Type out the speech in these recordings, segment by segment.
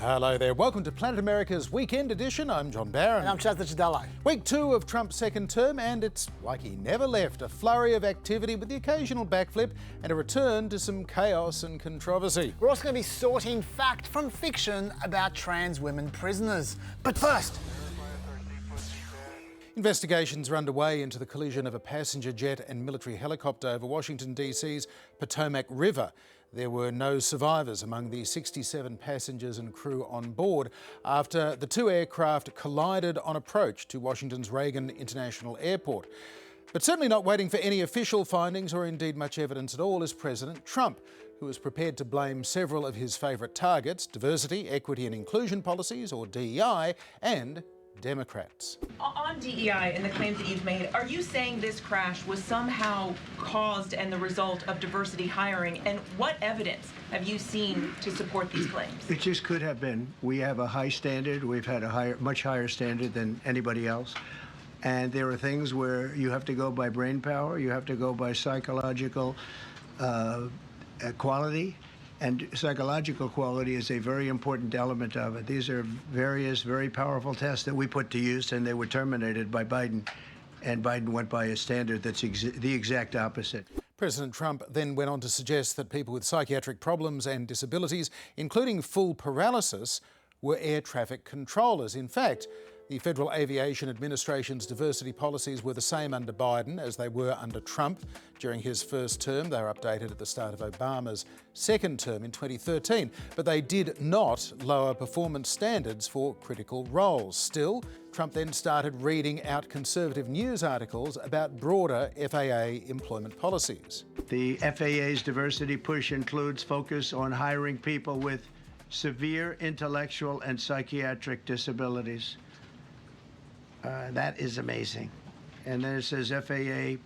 Hello there. Welcome to Planet America's Weekend Edition. I'm John Barron. And I'm Licciardello. Week 2 of Trump's second term, and it's like he never left. A flurry of activity with the occasional backflip and a return to some chaos and controversy. We're also going to be sorting fact from fiction about trans women prisoners. But first, investigations are underway into the collision of a passenger jet and military helicopter over Washington, D.C.'s Potomac River. There were no survivors among the 67 passengers and crew on board after the two aircraft collided on approach to Washington's Reagan International Airport. But certainly not waiting for any official findings or indeed much evidence at all is President Trump, who is prepared to blame several of his favourite targets, diversity, equity and inclusion policies, or DEI, and Democrats. On DEI and the claims that you've made, are you saying this crash was somehow caused and the result of diversity hiring? And what evidence have you seen to support these claims? It just could have been. We have a high standard. We've had a much higher standard than anybody else. And there are things where you have to go by brain power, you have to go by psychological quality. And psychological quality is a very important element of it. These are various very powerful tests that we put to use, and they were terminated by Biden. And Biden went by a standard that's the exact opposite. President Trump then went on to suggest that people with psychiatric problems and disabilities, including full paralysis, were air traffic controllers. In fact, the Federal Aviation Administration's diversity policies were the same under Biden as they were under Trump during his first term. They were updated at the start of Obama's second term in 2013. But they did not lower performance standards for critical roles. Still, Trump then started reading out conservative news articles about broader FAA employment policies. The FAA's diversity push includes focus on hiring people with severe intellectual and psychiatric disabilities. That is amazing. And then it says FAA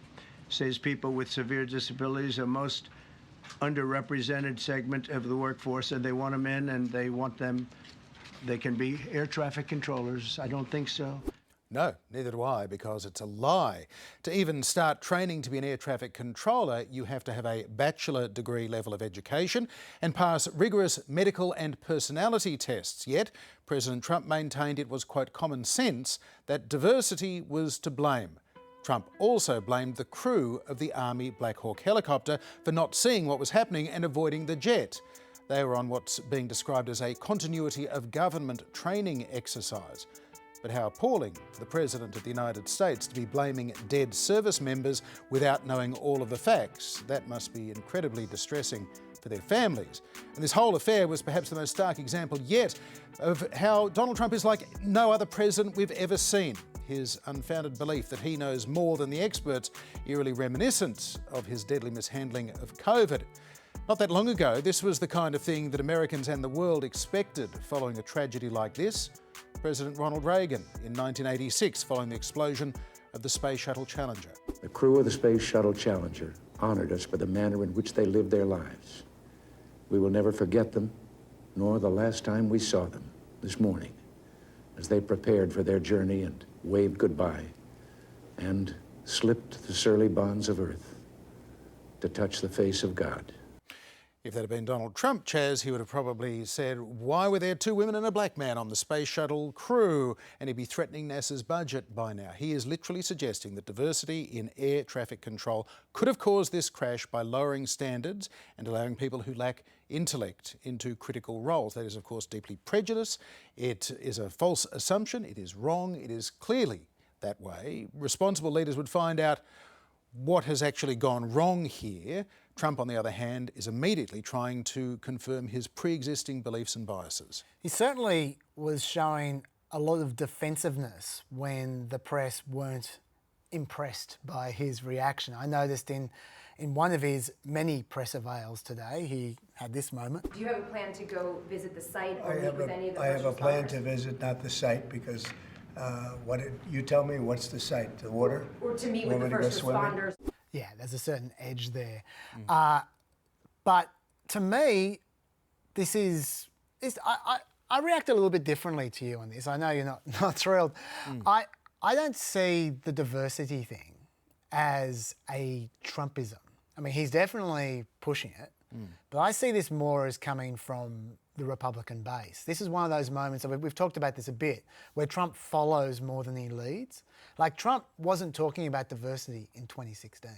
says people with severe disabilities are most underrepresented segment of the workforce, and they want them in, and they can be air traffic controllers. I don't think so. No, neither do I, because it's a lie. To even start training to be an air traffic controller, you have to have a bachelor degree level of education and pass rigorous medical and personality tests. Yet, President Trump maintained it was, quote, common sense that diversity was to blame. Trump also blamed the crew of the Army Black Hawk helicopter for not seeing what was happening and avoiding the jet. They were on what's being described as a continuity of government training exercise. But how appalling for the President of the United States to be blaming dead service members without knowing all of the facts. That must be incredibly distressing for their families. And this whole affair was perhaps the most stark example yet of how Donald Trump is like no other president we've ever seen. His unfounded belief that he knows more than the experts, eerily reminiscent of his deadly mishandling of COVID. Not that long ago, this was the kind of thing that Americans and the world expected following a tragedy like this. President Ronald Reagan in 1986, following the explosion of the Space Shuttle Challenger. The crew of the Space Shuttle Challenger honored us for the manner in which they lived their lives. We will never forget them, nor the last time we saw them this morning, as they prepared for their journey and waved goodbye and slipped the surly bonds of earth to touch the face of God. If that had been Donald Trump, Chaz, he would have probably said, why were there two women and a black man on the Space Shuttle crew? And he'd be threatening NASA's budget by now. He is literally suggesting that diversity in air traffic control could have caused this crash by lowering standards and allowing people who lack intellect into critical roles. That is, of course, deeply prejudiced. It is a false assumption. It is wrong. It is clearly that way. Responsible leaders would find out what has actually gone wrong here. Trump, on the other hand, is immediately trying to confirm his pre-existing beliefs and biases. he certainly was showing a lot of defensiveness when the press weren't impressed by his reaction. I noticed in one of his many press avails today, he had this moment. Do you have a plan to go visit the site or meet with any of the I have a plan responders? to visit, not the site, because you tell me, what's the site? The water? Or to meet with the first responders? Yeah, there's a certain edge there. But to me, this is I react a little bit differently to you on this. I know you're not thrilled. I don't see the diversity thing as a Trumpism. I mean, he's definitely pushing it, but I see this more as coming from the Republican base. This is one of those moments, we've talked about this a bit, where Trump follows more than he leads. Like, Trump wasn't talking about diversity in 2016.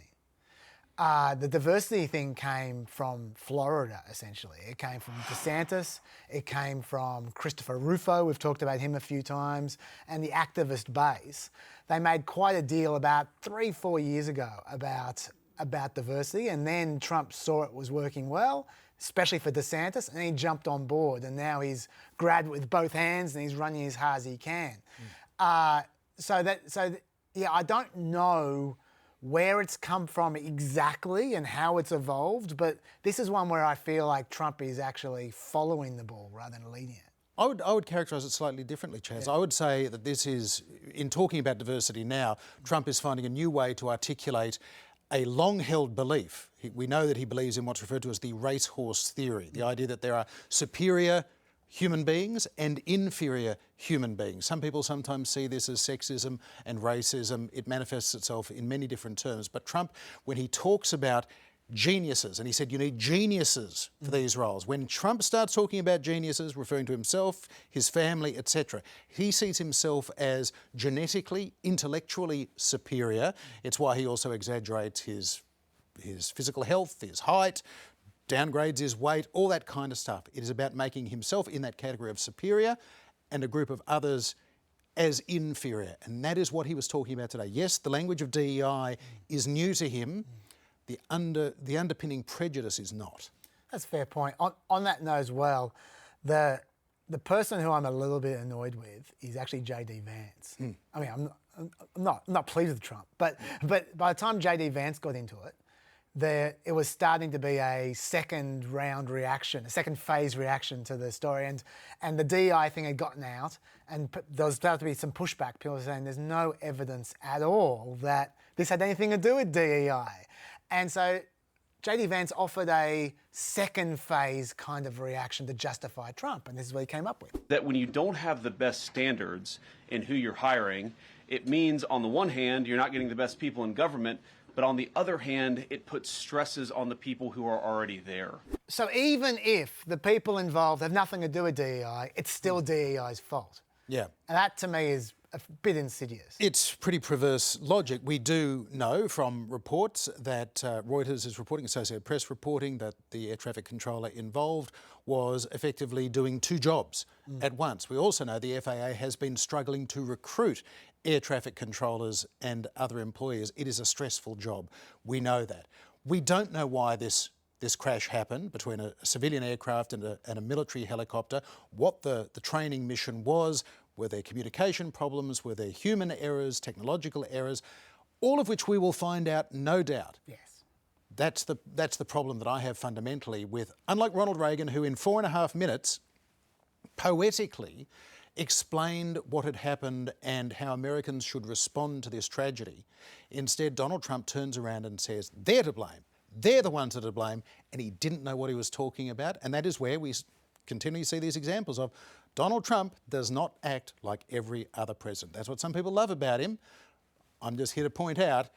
The diversity thing came from Florida, essentially. It came from DeSantis, it came from Christopher Rufo, we've talked about him a few times, and the activist base. They made quite a deal about 3-4 years ago about diversity, and then Trump saw it was working well, especially for DeSantis, and he jumped on board, and now he's grabbed it with both hands and he's running as hard as he can. Yeah, I don't know where it's come from exactly and how it's evolved, but this is one where I feel like Trump is actually following the ball rather than leading it. I would characterise it slightly differently, Chaz. Yeah. I would say that this is, in talking about diversity now, Trump is finding a new way to articulate a long-held belief. We know that he believes in what's referred to as the racehorse theory, the idea that there are superior human beings and inferior human beings. Some people sometimes see this as sexism and racism. It manifests itself in many different terms. But Trump, when he talks about geniuses, and he said you need geniuses for these roles. When Trump starts talking about geniuses, referring to himself, his family, etc., he sees himself as genetically, intellectually superior. It's why he also exaggerates his physical health, his height, downgrades his weight, all that kind of stuff. It is about making himself in that category of superior and a group of others as inferior. And that is what he was talking about today. Yes, the language of DEI is new to him. The underpinning prejudice is not. That's a fair point. On that note as well, the person who I'm a little bit annoyed with is actually JD Vance. I mean, I'm not pleased with Trump, but by the time JD Vance got into it, it was starting to be a second round reaction, a second phase reaction to the story, and the DEI thing had gotten out, and there was about to be some pushback. People were saying there's no evidence at all that this had anything to do with DEI. And so JD Vance offered a second phase kind of reaction to justify Trump, and this is what he came up with. That when you don't have the best standards in who you're hiring, it means on the one hand, you're not getting the best people in government, but on the other hand, it puts stresses on the people who are already there. So even if the people involved have nothing to do with DEI, it's still DEI's fault. Yeah. And that to me is a bit insidious. It's pretty perverse logic. We do know from reports that Reuters is reporting, Associated Press reporting, that the air traffic controller involved was effectively doing two jobs at once. We also know the FAA has been struggling to recruit air traffic controllers and other employees. It is a stressful job. We know that. We don't know why this crash happened between a civilian aircraft and a military helicopter, what the training mission was. Were there communication problems? Were there human errors, technological errors? All of which we will find out, no doubt. Yes. That's the problem that I have fundamentally with, unlike Ronald Reagan, who in 4.5 minutes poetically explained what had happened and how Americans should respond to this tragedy. Instead, Donald Trump turns around and says, they're to blame. They're the ones that are to blame, and he didn't know what he was talking about. And that is where we continually see these examples of Donald Trump does not act like every other president. That's what some people love about him. I'm just here to point out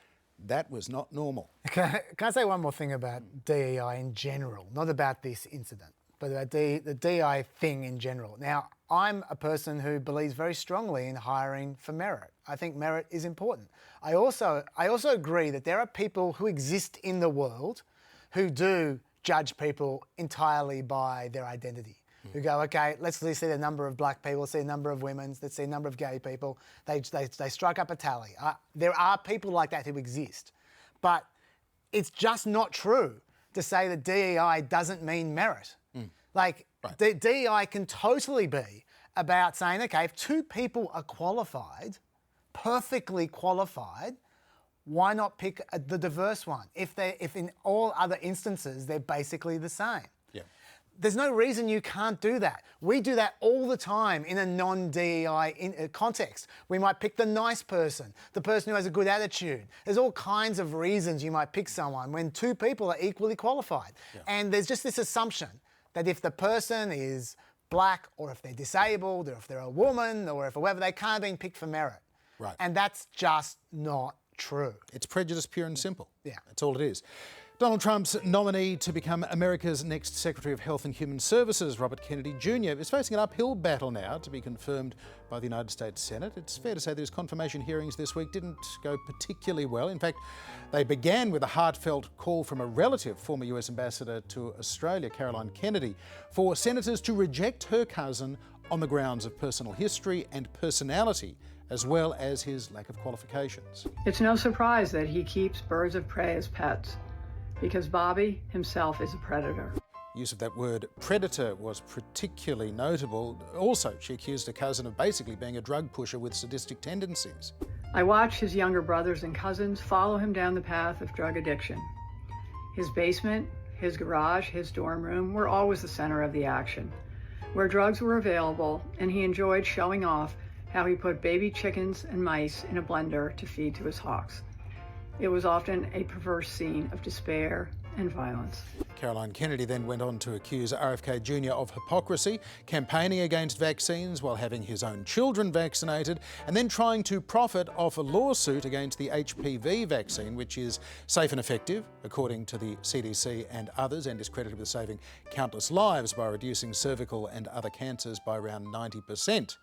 that was not normal. Can I say one more thing about DEI in general? Not about this incident, but about the DEI thing in general. Now, I'm a person who believes very strongly in hiring for merit. I think merit is important. I also agree that there are people who exist in the world who do judge people entirely by their identity. Who go, okay, let's see the number of black people, let's see the number of women, let's see the number of gay people. They strike up a tally. There are people like that who exist. But it's just not true to say that DEI doesn't mean merit. Like, right. DEI can totally be about saying, okay, if two people are qualified, perfectly qualified, why not pick the diverse one? If in all other instances, they're basically the same. There's no reason you can't do that. We do that all the time in a non-DEI context. We might pick the nice person, the person who has a good attitude. There's all kinds of reasons you might pick someone when two people are equally qualified. Yeah. And there's just this assumption that if the person is black, or if they're disabled, or if they're a woman, or if whoever, they can't have been picked for merit. Right. And that's just not true. It's prejudice pure and simple. Yeah. That's all it is. Donald Trump's nominee to become America's next Secretary of Health and Human Services, Robert Kennedy Jr, is facing an uphill battle now to be confirmed by the United States Senate. It's fair to say that his confirmation hearings this week didn't go particularly well. In fact, they began with a heartfelt call from a relative, former US Ambassador to Australia, Caroline Kennedy, for senators to reject her cousin on the grounds of personal history and personality, as well as his lack of qualifications. It's no surprise that he keeps birds of prey as pets, because Bobby himself is a predator. Use of that word predator was particularly notable. Also, she accused her cousin of basically being a drug pusher with sadistic tendencies. I watched his younger brothers and cousins follow him down the path of drug addiction. His basement, his garage, his dorm room were always the center of the action, where drugs were available, and he enjoyed showing off how he put baby chickens and mice in a blender to feed to his hawks. It was often a perverse scene of despair and violence. Caroline Kennedy then went on to accuse RFK Jr of hypocrisy, campaigning against vaccines while having his own children vaccinated, and then trying to profit off a lawsuit against the HPV vaccine, which is safe and effective, according to the CDC and others, and is credited with saving countless lives by reducing cervical and other cancers by around 90%.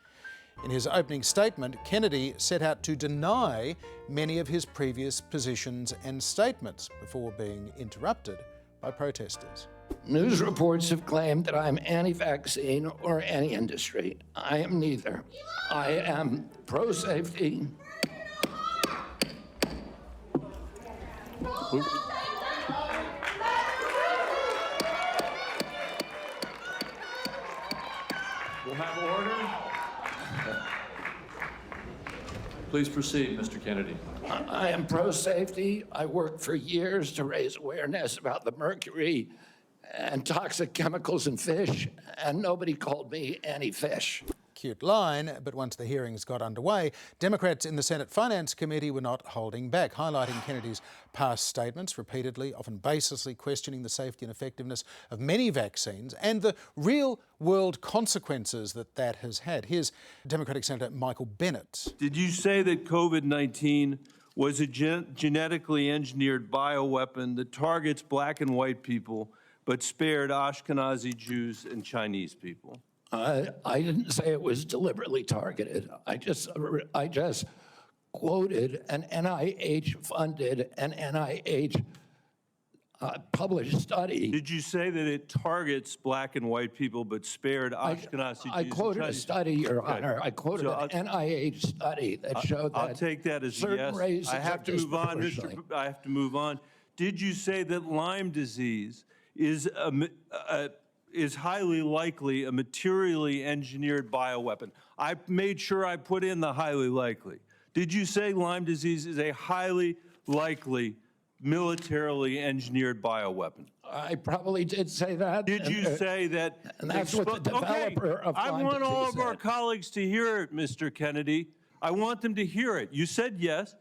In his opening statement, Kennedy set out to deny many of his previous positions and statements before being interrupted by protesters. News reports have claimed that I'm anti-vaccine or anti-industry. I am neither. I am pro-safety. We'll have order. Please proceed, Mr. Kennedy. I am pro-safety. I worked for years to raise awareness about the mercury and toxic chemicals in fish, and nobody called me anti-fish. Cute line, but once the hearings got underway, Democrats in the Senate Finance Committee were not holding back, highlighting Kennedy's past statements repeatedly, often baselessly questioning the safety and effectiveness of many vaccines and the real-world consequences that has had. Here's Democratic Senator Michael Bennet. Did you say that COVID-19 was a genetically engineered bioweapon that targets black and white people but spared Ashkenazi Jews and Chinese people? I didn't say it was deliberately targeted. I just quoted an NIH-funded and NIH-published study. Did you say that it targets black and white people but spared Ashkenazi Jews? I quoted a study, Your Honor. I quoted an NIH study that showed that I'll take that as a yes. I have to move on, I have to move on. Did you say that Lyme disease is highly likely a materially engineered bioweapon? I made sure I put in the highly likely. Did you say Lyme disease is a highly likely militarily engineered bioweapon? I probably did say that. Did you say that? And that's what the developer of I Lyme want all disease of our said. colleagues to hear it, Mr. Kennedy. I want them to hear it. You said yes.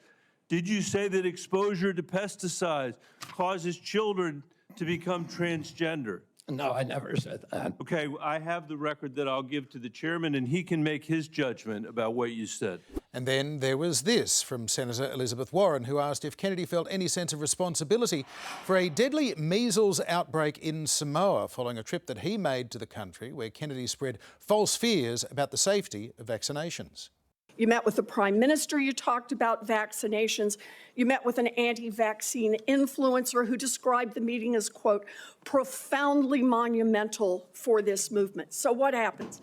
Did you say that exposure to pesticides causes children to become transgender? No, I never said that. Okay, I have the record that I'll give to the chairman, and he can make his judgment about what you said. And then there was this from Senator Elizabeth Warren, who asked if Kennedy felt any sense of responsibility for a deadly measles outbreak in Samoa following a trip that he made to the country where Kennedy spread false fears about the safety of vaccinations. You met with the Prime Minister, you talked about vaccinations. You met with an anti-vaccine influencer who described the meeting as, quote, profoundly monumental for this movement. So what happens?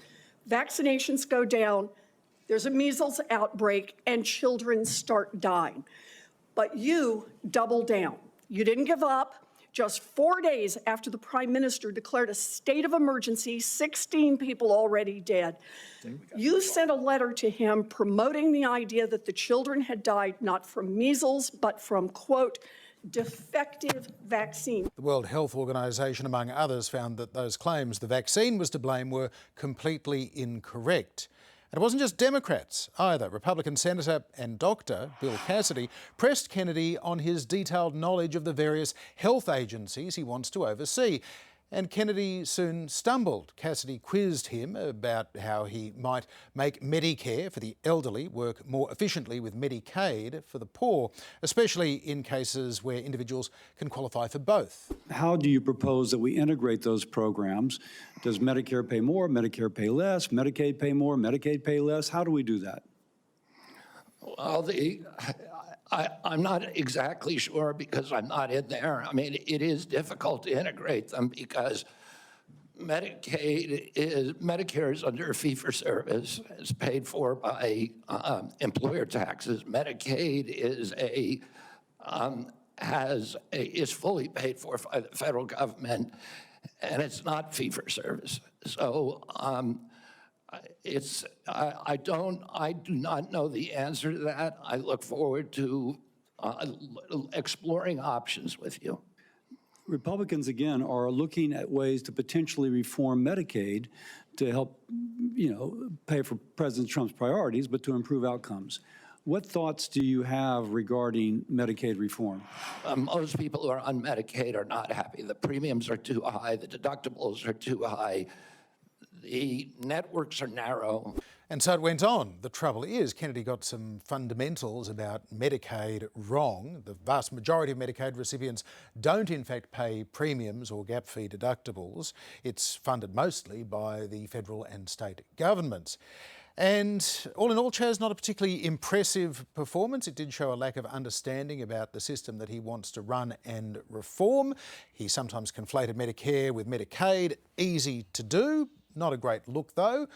Vaccinations go down, there's a measles outbreak, and children start dying. But you double down. You didn't give up. Just 4 days after the Prime Minister declared a state of emergency, 16 people already dead, you sent a letter to him promoting the idea that the children had died not from measles, but from, quote, defective vaccine. The World Health Organization, among others, found that those claims the vaccine was to blame were completely incorrect. And it wasn't just Democrats either. Republican Senator and doctor Bill Cassidy pressed Kennedy on his detailed knowledge of the various health agencies he wants to oversee. And Kennedy soon stumbled. Cassidy quizzed him about how he might make Medicare for the elderly work more efficiently with Medicaid for the poor, especially in cases where individuals can qualify for both. How do you propose that we integrate those programs? Does Medicare pay more, Medicare pay less, Medicaid pay more, Medicaid pay less? How do we do that? Well, I'm not exactly sure because I'm not in there. I mean, it is difficult to integrate them because Medicare is under fee-for-service. It's paid for by employer taxes. Medicaid is fully paid for by the federal government, and it's not fee-for-service. So I do not know the answer to that. I look forward to exploring options with you. Republicans, again, are looking at ways to potentially reform Medicaid to help, pay for President Trump's priorities, but to improve outcomes. What thoughts do you have regarding Medicaid reform? Most people who are on Medicaid are not happy. The premiums are too high. The deductibles are too high. The networks are narrow. And so it went on. The trouble is, Kennedy got some fundamentals about Medicaid wrong. The vast majority of Medicaid recipients don't in fact pay premiums or gap fee deductibles. It's funded mostly by the federal and state governments. And all in all, Chaz, not a particularly impressive performance. It did show a lack of understanding about the system that he wants to run and reform. He sometimes conflated Medicare with Medicaid. Easy to do. Not a great look, though.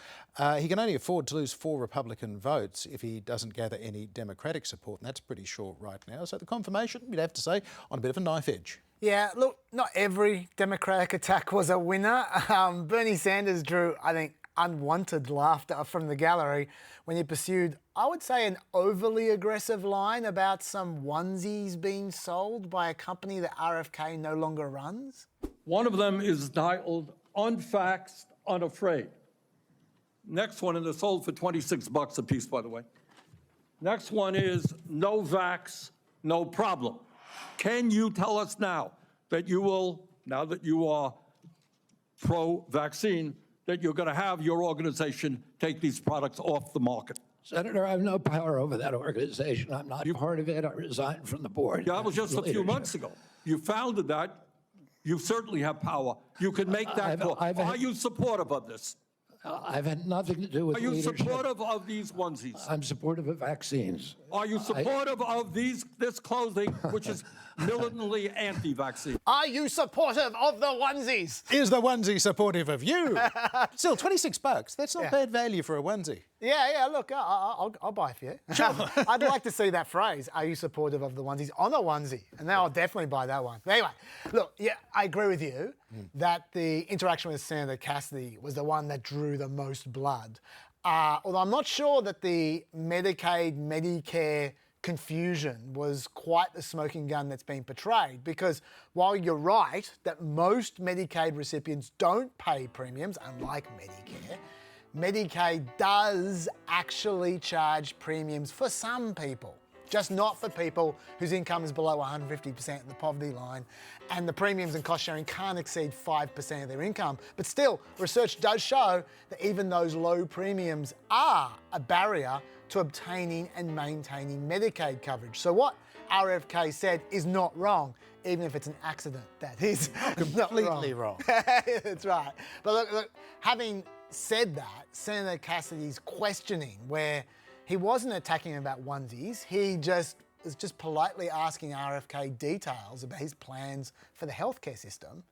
He can only afford to lose 4 Republican votes if he doesn't gather any Democratic support, and that's pretty short right now. So the confirmation, you'd have to say, on a bit of a knife edge. Yeah, look, not every Democratic attack was a winner. Bernie Sanders drew, I think, unwanted laughter from the gallery when he pursued, I would say, an overly aggressive line about some onesies being sold by a company that RFK no longer runs. One of them is titled Unfaxed, Unafraid. Next one, and they're sold for $26 a piece, by the way. Next one is No Vax, No Problem. Can you tell us now that you will, now that you are pro-vaccine, that you're going to have your organization take these products off the market? Senator, I have no power over that organization. I'm not part of it. I resigned from the board. Yeah, that was just a few months ago. You founded that. You certainly have power. You can make that call. Are you supportive of this? I've had nothing to do with leadership. Are you supportive of these onesies? I'm supportive of vaccines. Are you supportive of this clothing, which is militantly anti-vaccine? Are you supportive of the onesies? Is the onesie supportive of you? Still, $26. That's not bad value for a onesie. Yeah, look, I'll buy a few. Sure. I'd like to see that phrase, are you supportive of the onesies, on a onesie. And now I'll definitely buy that one. But anyway, look, yeah, I agree with you that the interaction with Senator Cassidy was the one that drew the most blood. Although I'm not sure that the Medicaid, Medicare confusion was quite the smoking gun that's been portrayed, because while you're right that most Medicaid recipients don't pay premiums, unlike Medicare, Medicaid does actually charge premiums for some people, just not for people whose income is below 150% of the poverty line, and the premiums and cost sharing can't exceed 5% of their income. But still, research does show that even those low premiums are a barrier to obtaining and maintaining Medicaid coverage. So what RFK said is not wrong, even if it's an accident. That is completely wrong. That's right. But look, having said that, Senator Cassidy's questioning, where he wasn't attacking about onesies, he was just politely asking RFK details about his plans for the healthcare system,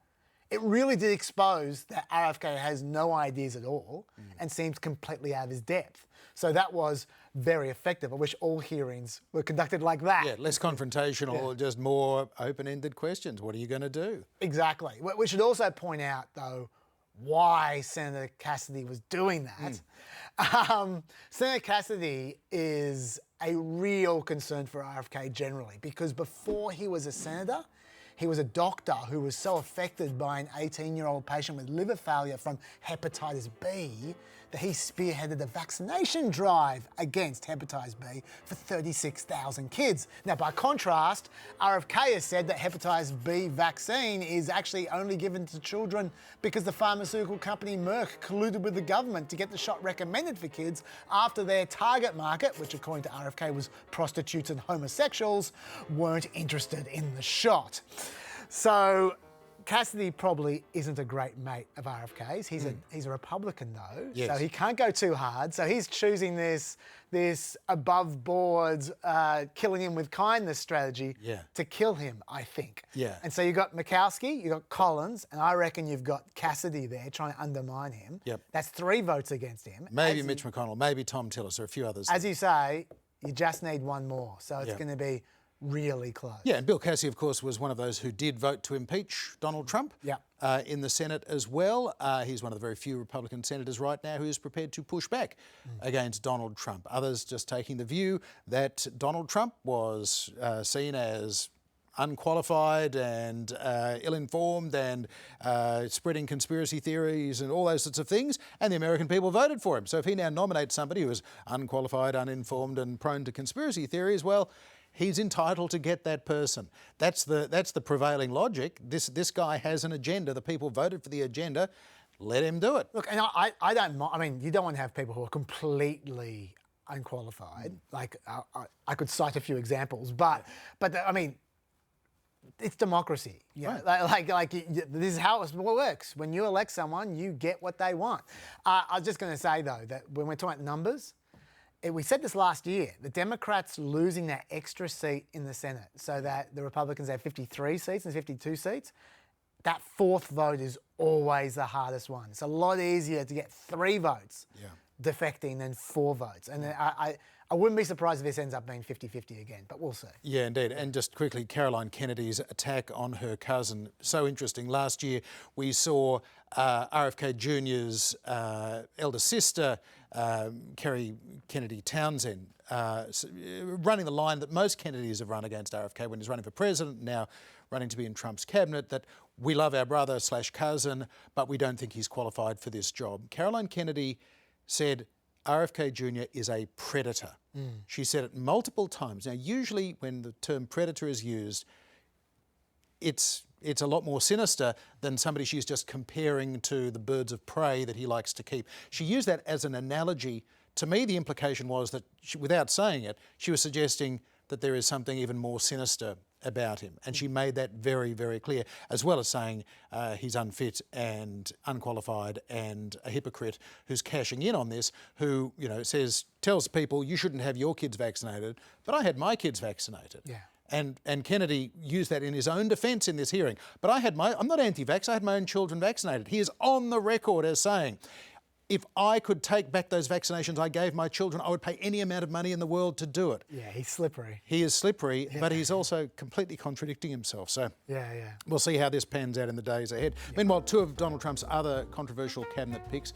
it really did expose that RFK has no ideas at all and seems completely out of his depth. So that was very effective. I wish all hearings were conducted like that. Yeah, less confrontational, just more open-ended questions. What are you going to do? Exactly. We should also point out, though, why Senator Cassidy was doing that. Senator Cassidy is a real concern for RFK generally, because before he was a senator, he was a doctor who was so affected by an 18-year-old patient with liver failure from hepatitis B that he spearheaded a vaccination drive against hepatitis B for 36,000 kids. Now, by contrast, RFK has said that hepatitis B vaccine is actually only given to children because the pharmaceutical company Merck colluded with the government to get the shot recommended for kids after their target market, which according to RFK was prostitutes and homosexuals, weren't interested in the shot. So Cassidy probably isn't a great mate of RFK's. He's a Republican though, yes. So he can't go too hard. So he's choosing this above board, killing him with kindness strategy to kill him, I think. Yeah. And so you got Murkowski, you got Collins, and I reckon you've got Cassidy there trying to undermine him. Yep. That's 3 votes against him. Maybe Mitch McConnell, maybe Tom Tillis, or a few others. As you say, you just need one more. So it's going to be really close. Yeah, and Bill Cassidy, of course, was one of those who did vote to impeach Donald Trump in the Senate as well. He's one of the very few Republican senators right now who is prepared to push back against Donald Trump. Others just taking the view that Donald Trump was seen as unqualified and ill-informed and spreading conspiracy theories and all those sorts of things, and the American people voted for him. So if he now nominates somebody who is unqualified, uninformed and prone to conspiracy theories, well, he's entitled to get that person. That's the prevailing logic. This guy has an agenda. The people voted for the agenda. Let him do it. Look, and I don't mind. I mean, you don't want to have people who are completely unqualified. Like I could cite a few examples, but I mean, it's democracy. You know? Like this is how it works. When you elect someone, you get what they want. I was just going to say though that when we're talking about numbers. We said this last year, the Democrats losing that extra seat in the Senate so that the Republicans have 53 seats and 52 seats, that 4th vote is always the hardest one. It's a lot easier to get 3 votes defecting than 4 votes. And I wouldn't be surprised if this ends up being 50-50 again, but we'll see. Yeah, indeed. And just quickly, Caroline Kennedy's attack on her cousin, so interesting. Last year, we saw RFK Jr.'s elder sister, Kerry Kennedy Townsend, running the line that most Kennedys have run against RFK when he's running for president, now running to be in Trump's cabinet, that we love our brother/cousin, but we don't think he's qualified for this job. Caroline Kennedy said RFK Jr. is a predator. She said it multiple times. Now, usually when the term predator is used, it's a lot more sinister than somebody she's just comparing to the birds of prey that he likes to keep. She used that as an analogy. To me, the implication was that, without saying it, she was suggesting that there is something even more sinister about him. And she made that very, very clear, as well as saying he's unfit and unqualified and a hypocrite who's cashing in on this, who, tells people you shouldn't have your kids vaccinated, but I had my kids vaccinated. Yeah. And Kennedy used that in his own defence in this hearing. But I'm not anti-vax, I had my own children vaccinated. He is on the record as saying, if I could take back those vaccinations I gave my children, I would pay any amount of money in the world to do it. Yeah, he's slippery. He is slippery, but he's also completely contradicting himself. So we'll see how this pans out in the days ahead. Meanwhile, 2 of Donald Trump's other controversial cabinet picks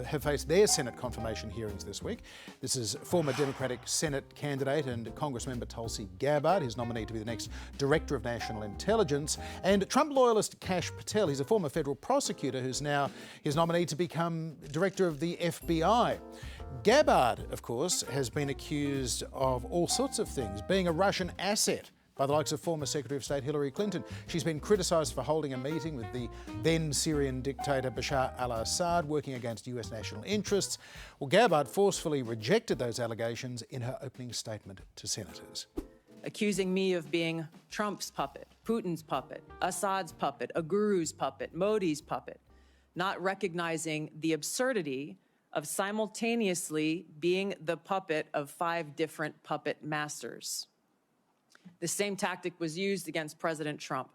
have faced their Senate confirmation hearings this week. This is former Democratic Senate candidate and Congressmember Tulsi Gabbard, who's nominee to be the next Director of National Intelligence, and Trump loyalist Kash Patel. He's a former federal prosecutor who's now his nominee to become Director of the FBI. Gabbard, of course, has been accused of all sorts of things, being a Russian asset by the likes of former Secretary of State Hillary Clinton. She's been criticised for holding a meeting with the then Syrian dictator Bashar al-Assad, working against US national interests. Well, Gabbard forcefully rejected those allegations in her opening statement to senators. Accusing me of being Trump's puppet, Putin's puppet, Assad's puppet, a guru's puppet, Modi's puppet, not recognizing the absurdity of simultaneously being the puppet of 5 different puppet masters. The same tactic was used against President Trump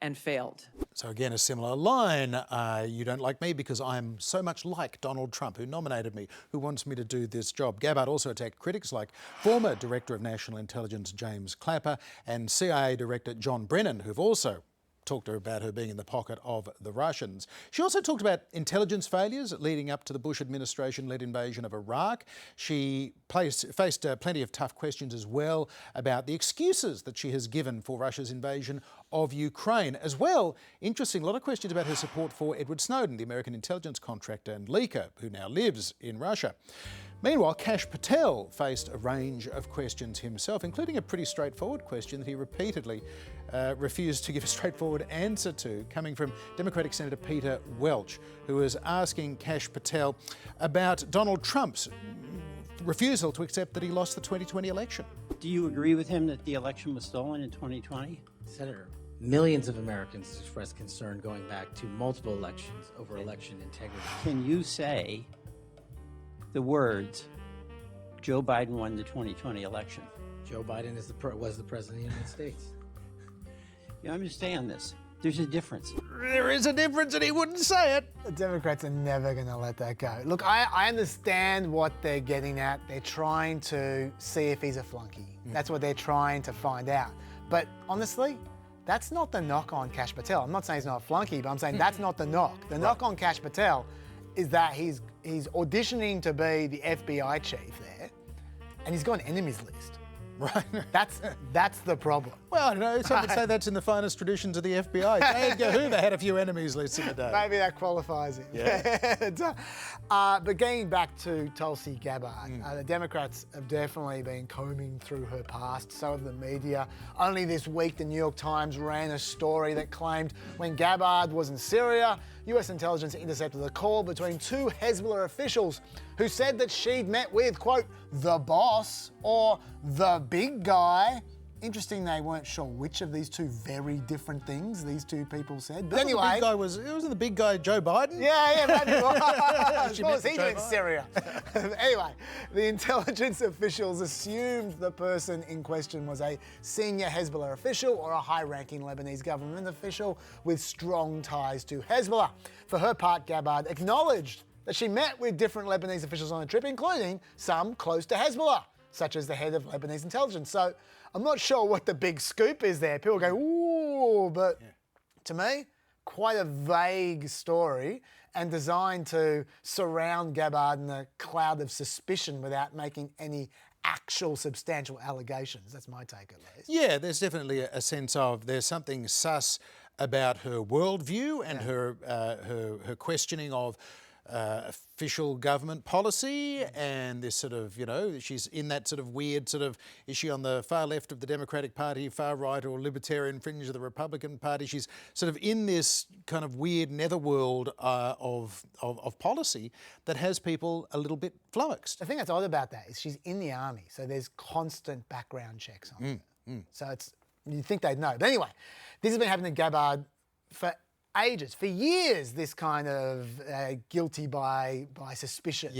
and failed. So again, a similar line. You don't like me because I'm so much like Donald Trump, who nominated me, who wants me to do this job. Gabbard also attacked critics like former Director of National Intelligence James Clapper and CIA Director John Brennan, who've also talked about her being in the pocket of the Russians. She also talked about intelligence failures leading up to the Bush administration-led invasion of Iraq. She faced plenty of tough questions as well about the excuses that she has given for Russia's invasion of Ukraine. As well, interesting, a lot of questions about her support for Edward Snowden, the American intelligence contractor and leaker who now lives in Russia. Meanwhile, Kash Patel faced a range of questions himself, including a pretty straightforward question that he repeatedly refused to give a straightforward answer to, coming from Democratic Senator Peter Welch, who was asking Kash Patel about Donald Trump's refusal to accept that he lost the 2020 election. Do you agree with him that the election was stolen in 2020? Senator, millions of Americans expressed concern going back to multiple elections over election integrity. Can you say the words, Joe Biden won the 2020 election? Joe Biden was the President of the United States. You understand this? There's a difference. There is a difference, and he wouldn't say it. The Democrats are never going to let that go. Look, I understand what they're getting at. They're trying to see if he's a flunky. That's what they're trying to find out. But honestly, that's not the knock on Kash Patel. I'm not saying he's not a flunky, but I'm saying that's not the knock. The knock on Kash Patel is that he's auditioning to be the FBI chief there, and he's got an enemies list. Right. That's the problem. Well, I don't know. Some would say that's in the finest traditions of the FBI. J. Edgar Hoover had a few enemies lists in the day. Maybe that qualifies him. Yeah. But getting back to Tulsi Gabbard, the Democrats have definitely been combing through her past, so have the media. Only this week, the New York Times ran a story that claimed when Gabbard was in Syria, US intelligence intercepted a call between two Hezbollah officials who said that she'd met with, quote, the boss or the big guy. Interesting, they weren't sure which of these two very different things these two people said. But anyway, the big guy wasn't the big guy Joe Biden? Yeah, maybe. What was he doing in Syria? Anyway, the intelligence officials assumed the person in question was a senior Hezbollah official or a high-ranking Lebanese government official with strong ties to Hezbollah. For her part, Gabbard acknowledged that she met with different Lebanese officials on the trip, including some close to Hezbollah, such as the head of Lebanese intelligence. So I'm not sure what the big scoop is there. People go, ooh, but to me, quite a vague story and designed to surround Gabbard in a cloud of suspicion without making any actual substantial allegations. That's my take, at least. Yeah, there's definitely a sense of there's something sus about her worldview and her questioning of official government policy and this sort of, she's in that sort of weird sort of, is she on the far left of the Democratic Party, far right or libertarian fringe of the Republican Party? She's sort of in this kind of weird netherworld of policy that has people a little bit flummoxed. The thing that's odd about that is she's in the army, so there's constant background checks on her. So you'd think they'd know. But anyway, this has been happening to Gabbard for ages, for years, this kind of guilty by suspicion.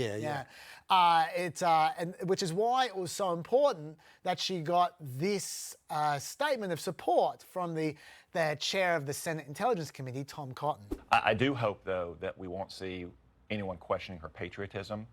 And which is why it was so important that she got this statement of support from the chair of the Senate Intelligence Committee, Tom Cotton. I do hope, though, that we won't see anyone questioning her patriotism.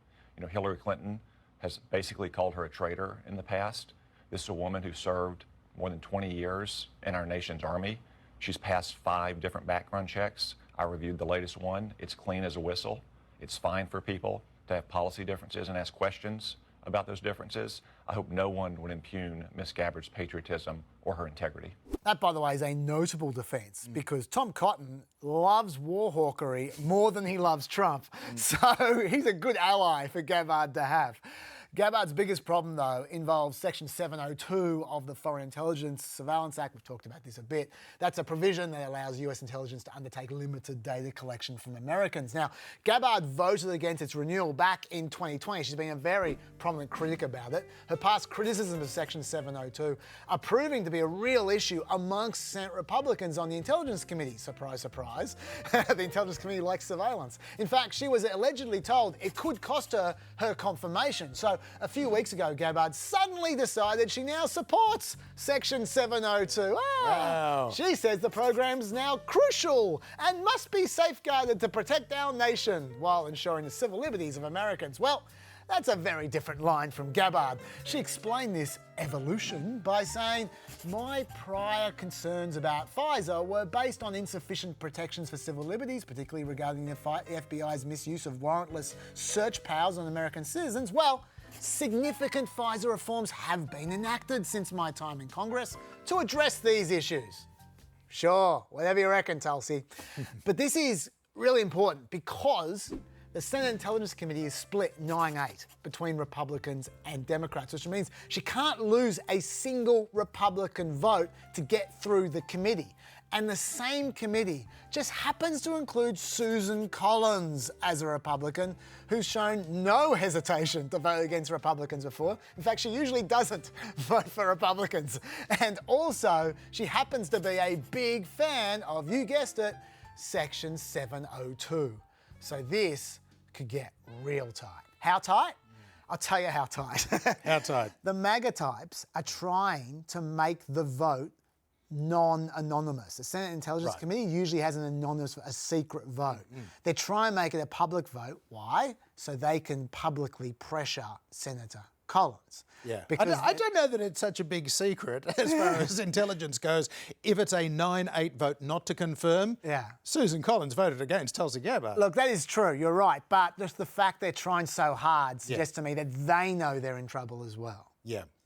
Hillary Clinton has basically called her a traitor in the past. This is a woman who served more than 20 years in our nation's army. She's passed 5 different background checks. I reviewed the latest one. It's clean as a whistle. It's fine for people to have policy differences and ask questions about those differences. I hope no one would impugn Ms. Gabbard's patriotism or her integrity. That, by the way, is a notable defence because Tom Cotton loves war hawkery more than he loves Trump. So he's a good ally for Gabbard to have. Gabbard's biggest problem, though, involves Section 702 of the Foreign Intelligence Surveillance Act. We've talked about this a bit. That's a provision that allows US intelligence to undertake limited data collection from Americans. Now, Gabbard voted against its renewal back in 2020. She's been a very prominent critic about it. Her past criticisms of Section 702 are proving to be a real issue amongst Senate Republicans on the Intelligence Committee. Surprise, surprise. The Intelligence Committee likes surveillance. In fact, she was allegedly told it could cost her her confirmation. So a few weeks ago, Gabbard suddenly decided she now supports Section 702. Wow. She says the program's now crucial and must be safeguarded to protect our nation while ensuring the civil liberties of Americans. Well, That's a very different line from Gabbard. She explained this evolution by saying, my prior concerns about Pfizer were based on insufficient protections for civil liberties, particularly regarding the FBI's misuse of warrantless search powers on American citizens. Well, significant Pfizer reforms have been enacted since my time in Congress to address these issues. Sure, whatever you reckon, Tulsi. But this is really important because the Senate Intelligence Committee is split 9-8 between Republicans and Democrats, which means she can't lose a single Republican vote to get through the committee. And the same committee just happens to include Susan Collins as a Republican, who's shown no hesitation to vote against Republicans before. In fact, she usually doesn't vote for Republicans. And also, she happens to be a big fan of, you guessed it, Section 702. So this could get real tight. How tight? I'll tell you how tight. How tight? The MAGA types are trying to make the vote non-anonymous. The Senate Intelligence Committee usually has an anonymous, a secret vote. They try and make it a public vote. Why? So they can publicly pressure Senator Collins. Yeah, Because I don't know that it's such a big secret as far as intelligence goes. If it's a 9-8 vote not to confirm, Susan Collins voted against Tulsi Gabbard. Look, that is true, you're right, but just the fact they're trying so hard suggests to me that they know they're in trouble as well.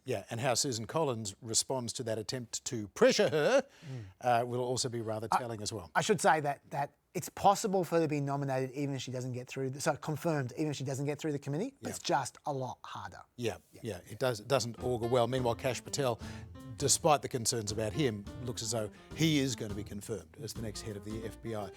Yeah, and how Susan Collins responds to that attempt to pressure her will also be rather telling as well. I should say that it's possible for her to be nominated even if she doesn't get through, confirmed even if she doesn't get through the committee, but it's just a lot harder. Yeah, it doesn't augur well. Meanwhile, Kash Patel, despite the concerns about him, looks as though he is going to be confirmed as the next head of the FBI.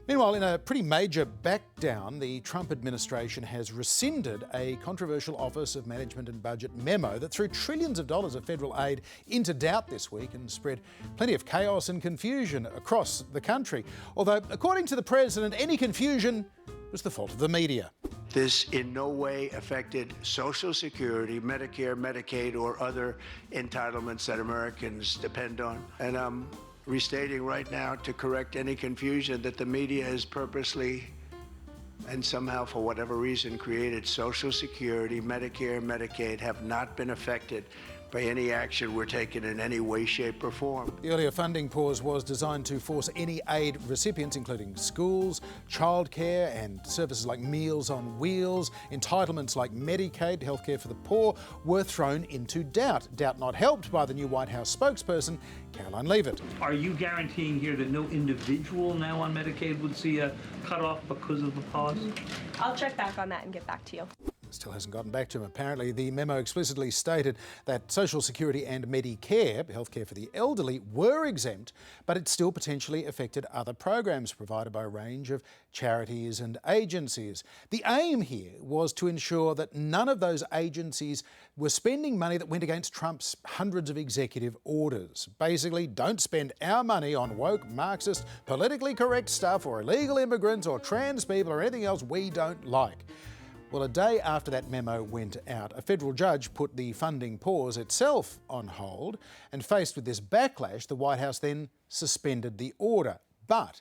Meanwhile, in a pretty major backdown, the Trump administration has rescinded a controversial Office of Management and Budget memo that threw trillions of dollars of federal aid into doubt this week and spread plenty of chaos and confusion across the country. Although, according to the president, any confusion was the fault of the media. This in no way affected Social Security, Medicare, Medicaid, or other entitlements that Americans depend on. And I'm restating right now to correct any confusion that the media has purposely and somehow, for whatever reason, created. Social Security, Medicare, Medicaid have not been affected by any action we're taking in any way, shape, or form. The earlier funding pause was designed to force any aid recipients, including schools, childcare, and services like Meals on Wheels, entitlements like Medicaid, healthcare for the poor, were thrown into doubt. Doubt not helped by the new White House spokesperson, Caroline Leavitt. Are you guaranteeing here that no individual now on Medicaid would see a cutoff because of the pause? I'll check back on that and get back to you. Still hasn't gotten back to him. Apparently, the memo explicitly stated that Social Security and Medicare, healthcare for the elderly, were exempt, but it still potentially affected other programs provided by a range of charities and agencies. The aim here was to ensure that none of those agencies were spending money that went against Trump's hundreds of executive orders. Basically, don't spend our money on woke, Marxist, politically correct stuff or illegal immigrants or trans people or anything else we don't like. Well, a day after that memo went out, a federal judge put the funding pause itself on hold, and faced with this backlash, the White House then suspended the order. But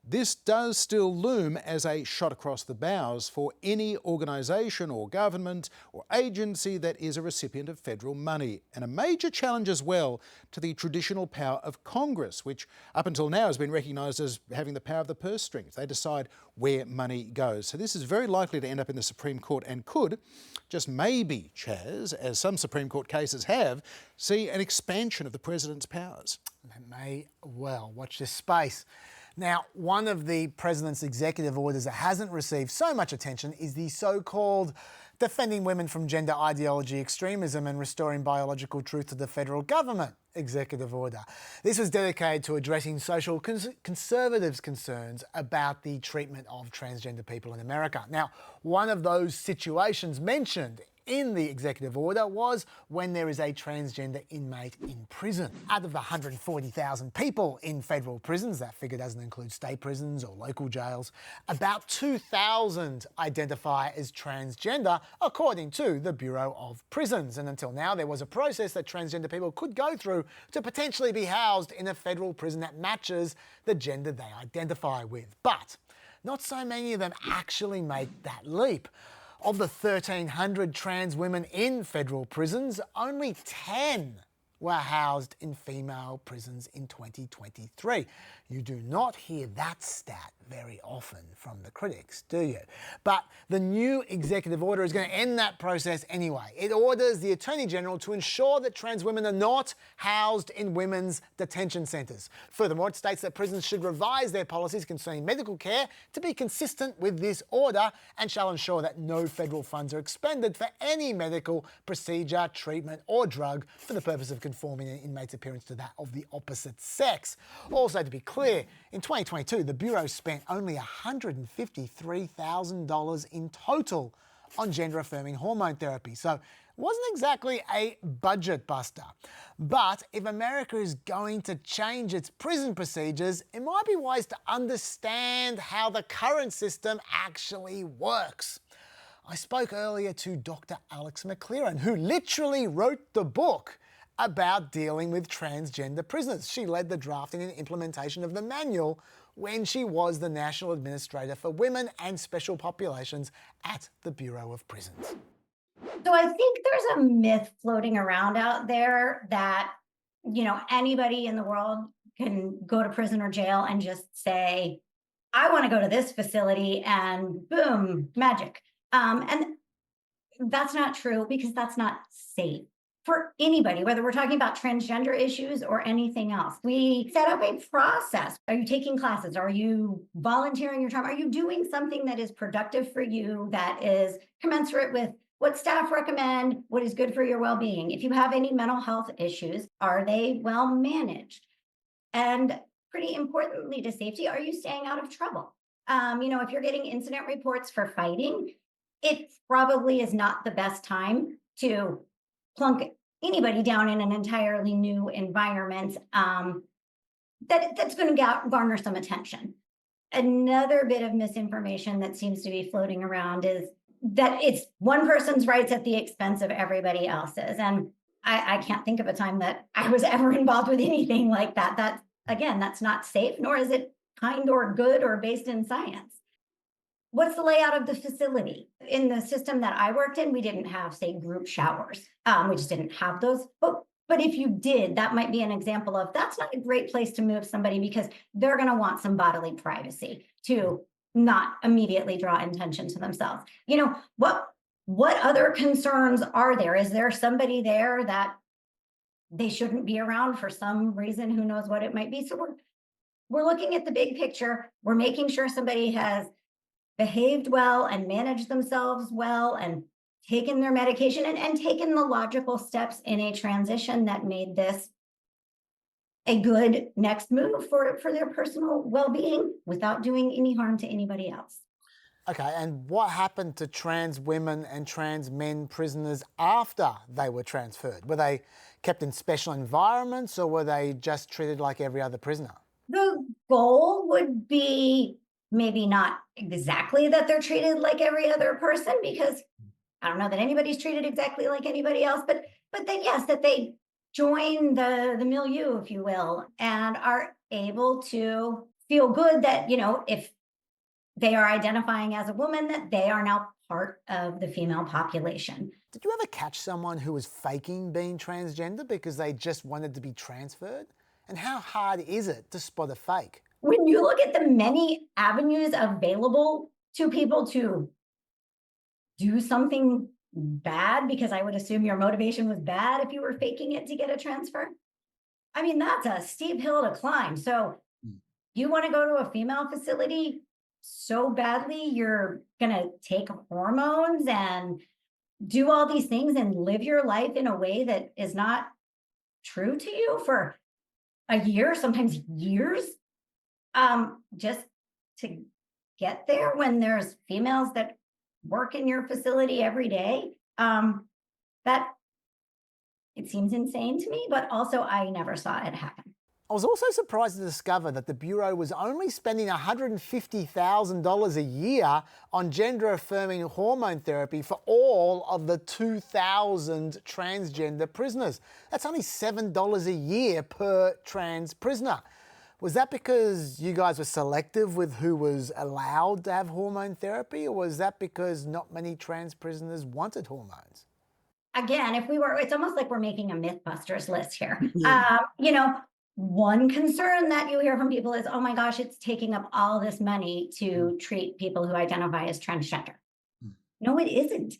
this does still loom as a shot across the bows for any organisation or government or agency that is a recipient of federal money, and a major challenge as well to the traditional power of Congress, which up until now has been recognised as having the power of the purse strings. They decide where money goes. So this is very likely to end up in the Supreme Court and could, just maybe, Chaz, as some Supreme Court cases have, see an expansion of the president's powers. That may well. Watch this space. Now, one of the president's executive orders that hasn't received so much attention is the so-called Defending Women from Gender Ideology, Extremism and Restoring Biological Truth to the Federal Government executive order. This was dedicated to addressing social conservatives' concerns about the treatment of transgender people in America. Now, one of those situations mentioned in the executive order was when there is a transgender inmate in prison. Out of the 140,000 people in federal prisons, that figure doesn't include state prisons or local jails, about 2,000 identify as transgender, according to the Bureau of Prisons. And until now, there was a process that transgender people could go through to potentially be housed in a federal prison that matches the gender they identify with. But not so many of them actually make that leap. Of the 1,300 trans women in federal prisons, only 10 were housed in female prisons in 2023. You do not hear that stat very often from the critics, do you? But the new executive order is going to end that process anyway. It orders the Attorney General to ensure that trans women are not housed in women's detention centres. Furthermore, it states that prisons should revise their policies concerning medical care to be consistent with this order and shall ensure that no federal funds are expended for any medical procedure, treatment or drug for the purpose of conforming an inmate's appearance to that of the opposite sex. Also, to be clear, in 2022, the Bureau spent only $153,000 in total on gender-affirming hormone therapy. So it wasn't exactly a budget buster. But if America is going to change its prison procedures, it might be wise to understand how the current system actually works. I spoke earlier to Dr Alix McLearen, who literally wrote the book about dealing with transgender prisoners. She led the drafting and implementation of the manual when she was the National Administrator for Women and Special Populations at the Bureau of Prisons. So I think there's a myth floating around out there that, you know, anybody in the world can go to prison or jail and just say, I want to go to this facility and boom, magic. And that's not true because that's not safe for anybody, whether we're talking about transgender issues or anything else. We set up a process. Are you taking classes? Are you volunteering your time? Are you doing something that is productive for you, that is commensurate with what staff recommend, what is good for your well-being? If you have any mental health issues, are they well managed? And pretty importantly to safety, are you staying out of trouble? You know, if you're getting incident reports for fighting, it probably is not the best time to plunk anybody down in an entirely new environment that's going to garner some attention. Another bit of misinformation that seems to be floating around is that it's one person's rights at the expense of everybody else's. And I can't think of a time that I was ever involved with anything like that. That, again, that's not safe, nor is it kind or good or based in science. What's the layout of the facility? In the system that I worked in, we didn't have, say, group showers. We just didn't have those. But if you did, that might be an example of that's not a great place to move somebody because they're going to want some bodily privacy to not immediately draw attention to themselves. You know, what other concerns are there? Is there somebody there that they shouldn't be around for some reason? Who knows what it might be? So we're looking at the big picture. We're making sure somebody has behaved well and managed themselves well and taken their medication and taken the logical steps in a transition that made this a good next move for their personal well-being without doing any harm to anybody else. Okay, and what happened to trans women and trans men prisoners after they were transferred? Were they kept in special environments or were they just treated like every other prisoner? The goal would be maybe not exactly that they're treated like every other person, because I don't know that anybody's treated exactly like anybody else, but that yes, that they join the milieu, if you will, and are able to feel good that, you know, if they are identifying as a woman, that they are now part of the female population. Did you ever catch someone who was faking being transgender because they just wanted to be transferred? And how hard is it to spot a fake? When you look at the many avenues available to people to do something bad, because I would assume your motivation was bad if you were faking it to get a transfer, I mean, that's a steep hill to climb. So you want to go to a female facility so badly, you're going to take hormones and do all these things and live your life in a way that is not true to you for a year, sometimes years, just to get there when there's females that work in your facility every day. That it seems insane to me, but also I never saw it happen. I was also surprised to discover that the Bureau was only spending $150,000 a year on gender-affirming hormone therapy for all of the 2,000 transgender prisoners. That's only $7 a year per trans prisoner. Was that because you guys were selective with who was allowed to have hormone therapy, or was that because not many trans prisoners wanted hormones? Again, it's almost like we're making a Mythbusters list here. One concern that you hear from people is, oh my gosh, it's taking up all this money to treat people who identify as transgender. No, it isn't.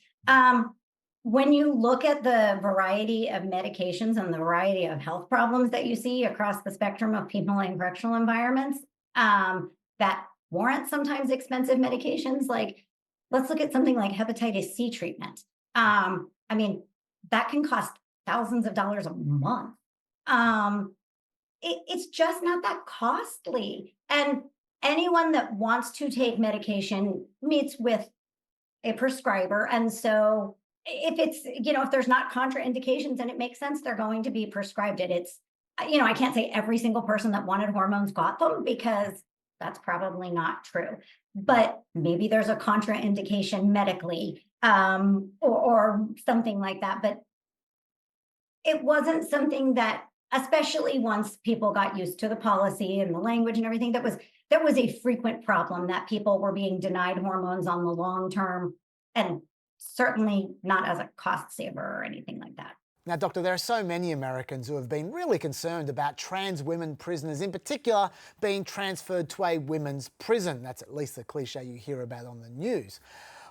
When you look at the variety of medications and the variety of health problems that you see across the spectrum of people in correctional environments that warrant sometimes expensive medications, like let's look at something like hepatitis C treatment. That can cost thousands of dollars a month. It's just not that costly. And anyone that wants to take medication meets with a prescriber. And so if there's not contraindications and it makes sense, they're going to be prescribed it. I can't say every single person that wanted hormones got them, because that's probably not true. But maybe there's a contraindication medically or something like that. But it wasn't something that, especially once people got used to the policy and the language and everything, that was a frequent problem, that people were being denied hormones on the long term, and certainly not as a cost saver or anything like that. Now, Doctor, there are so many Americans who have been really concerned about trans women prisoners, in particular being transferred to a women's prison. That's at least the cliche you hear about on the news.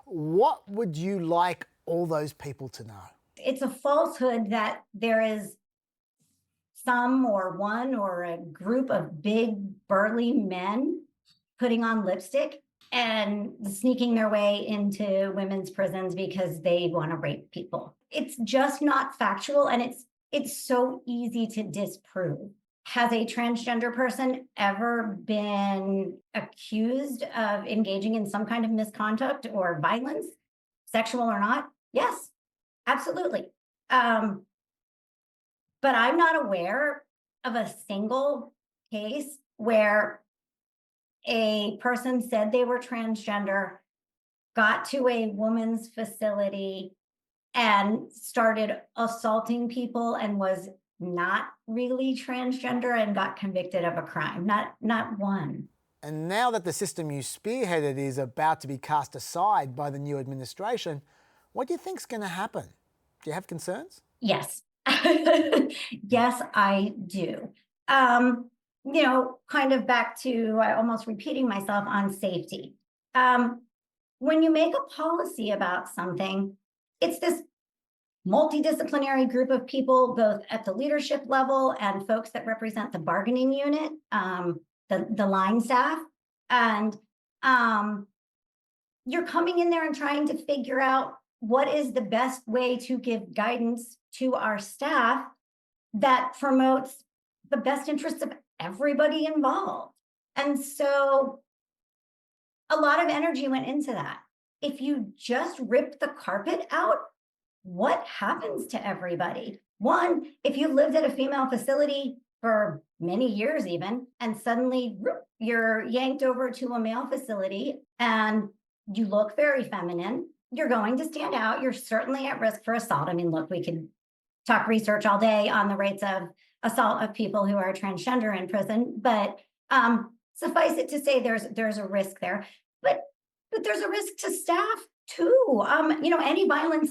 What would you like all those people to know? It's a falsehood that there is some or one or a group of big burly men putting on lipstick and sneaking their way into women's prisons because they want to rape people. It's just not factual, and it's so easy to disprove. Has a transgender person ever been accused of engaging in some kind of misconduct or violence, sexual or not? Yes, absolutely. But I'm not aware of a single case where a person said they were transgender, got to a woman's facility and started assaulting people and was not really transgender and got convicted of a crime. Not one. And now that the system you spearheaded is about to be cast aside by the new administration, what do you think's going to happen? Do you have concerns? Yes. Yes, I do. Kind of back to almost repeating myself on safety. When you make a policy about something, it's this multidisciplinary group of people, both at the leadership level and folks that represent the bargaining unit, the line staff. And you're coming in there and trying to figure out what is the best way to give guidance to our staff that promotes the best interests of everybody involved. And so a lot of energy went into that. If you just rip the carpet out, what happens to everybody? One, if you lived at a female facility for many years even, and suddenly you're yanked over to a male facility and you look very feminine, you're going to stand out. You're certainly at risk for assault. I mean, look, we could talk research all day on the rates of assault of people who are transgender in prison, but suffice it to say there's a risk there. But there's a risk to staff too. Any violence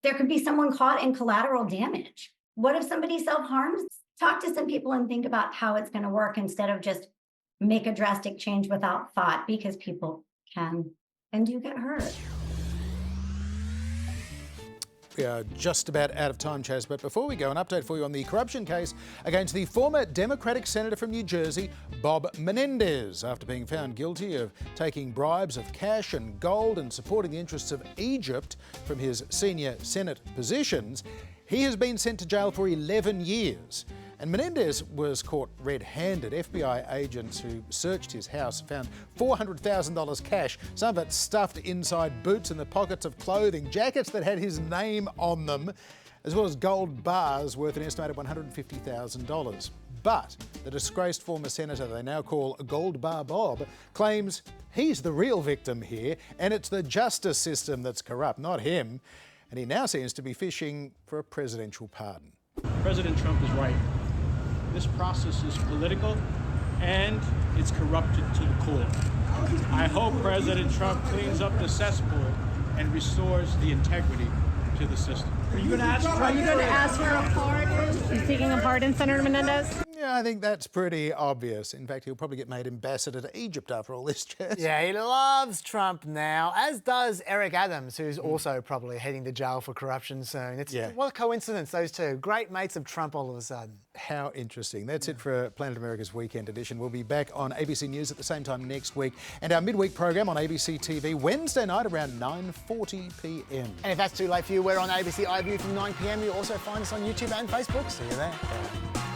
there could be someone caught in collateral damage. What if somebody self-harms? Talk to some people and think about how it's going to work instead of just make a drastic change without thought, because people can and do get hurt. We are just about out of time, Chaz, but before we go, an update for you on the corruption case against the former Democratic Senator from New Jersey, Bob Menendez, after being found guilty of taking bribes of cash and gold and supporting the interests of Egypt from his senior Senate positions. He has been sent to jail for 11 years. And Menendez was caught red-handed. FBI agents who searched his house found $400,000 cash, some of it stuffed inside boots in the pockets of clothing, jackets that had his name on them, as well as gold bars worth an estimated $150,000. But the disgraced former senator they now call Gold Bar Bob claims he's the real victim here, and it's the justice system that's corrupt, not him. And he now seems to be fishing for a presidential pardon. President Trump is right. This process is political, and it's corrupted to the core. I hope President Trump cleans up the cesspool and restores the integrity to the system. Are you going to ask Are you going to ask for a pardon? He's seeking a pardon, Senator Menendez? Yeah, I think that's pretty obvious. In fact, he'll probably get made ambassador to Egypt after all this, Jess. Yeah, he loves Trump now, as does Eric Adams, who's also probably heading to jail for corruption soon. What a coincidence, those two. Great mates of Trump all of a sudden. How interesting. That's it for Planet America's Weekend Edition. We'll be back on ABC News at the same time next week, and our midweek program on ABC TV Wednesday night around 9:40 p.m. And if that's too late for you, we're on ABC iView from 9 p.m. You'll also find us on YouTube and Facebook. See you there.